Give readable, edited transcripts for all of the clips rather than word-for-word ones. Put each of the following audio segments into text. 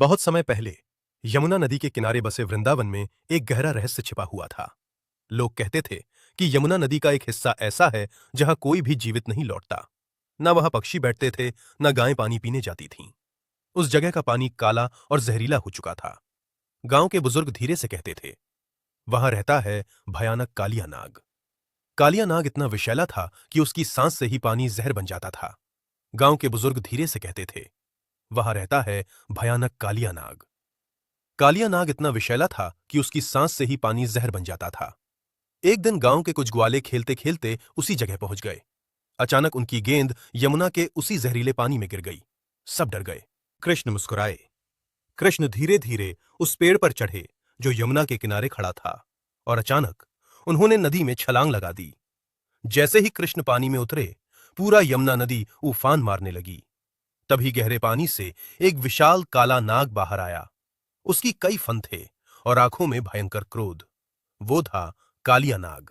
बहुत समय पहले यमुना नदी के किनारे बसे वृंदावन में एक गहरा रहस्य छिपा हुआ था। लोग कहते थे कि यमुना नदी का एक हिस्सा ऐसा है जहां कोई भी जीवित नहीं लौटता। न वहां पक्षी बैठते थे, न गायें पानी पीने जाती थीं। उस जगह का पानी काला और जहरीला हो चुका था। गांव के बुजुर्ग धीरे से कहते थे, वहां रहता है भयानक कालिया नाग। कालिया नाग इतना विषैला था कि उसकी सांस से ही पानी जहर बन जाता था। गांव के बुजुर्ग धीरे से कहते थे, वहां रहता है भयानक कालिया नाग। कालिया नाग इतना विषैला था कि उसकी सांस से ही पानी जहर बन जाता था। एक दिन गांव के कुछ ग्वाले खेलते खेलते उसी जगह पहुंच गए। अचानक उनकी गेंद यमुना के उसी जहरीले पानी में गिर गई। सब डर गए। कृष्ण मुस्कुराए। कृष्ण धीरे धीरे उस पेड़ पर चढ़े जो यमुना के किनारे खड़ा था, और अचानक उन्होंने नदी में छलांग लगा दी। जैसे ही कृष्ण पानी में उतरे, पूरा यमुना नदी उफान मारने लगी। तभी गहरे पानी से एक विशाल काला नाग बाहर आया। उसकी कई फन थे और आंखों में भयंकर क्रोध। वो था कालिया नाग।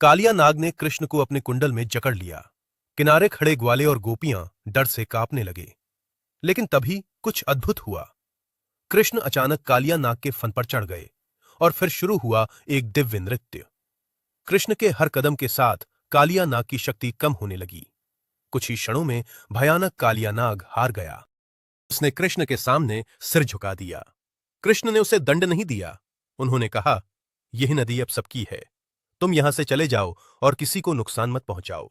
कालिया नाग ने कृष्ण को अपने कुंडल में जकड़ लिया। किनारे खड़े ग्वाले और गोपियां डर से कांपने लगे। लेकिन तभी कुछ अद्भुत हुआ। कृष्ण अचानक कालिया नाग के फन पर चढ़ गए और फिर शुरू हुआ एक दिव्य नृत्य। कृष्ण के हर कदम के साथ कालिया नाग की शक्ति कम होने लगी। कुछ ही क्षणों में भयानक कालिया नाग हार गया। उसने कृष्ण के सामने सिर झुका दिया। कृष्ण ने उसे दंड नहीं दिया। उन्होंने कहा, यह नदी अब सबकी है। तुम यहां से चले जाओ और किसी को नुकसान मत पहुंचाओ।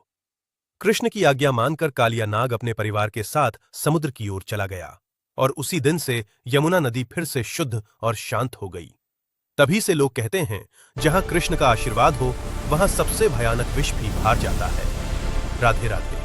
कृष्ण की आज्ञा मानकर कालिया नाग अपने परिवार के साथ समुद्र की ओर चला गया, और उसी दिन से यमुना नदी फिर से शुद्ध और शांत हो गई। तभी से लोग कहते हैं, जहां कृष्ण का आशीर्वाद हो, वहां सबसे भयानक विष भी हार जाता है। राधे राधे।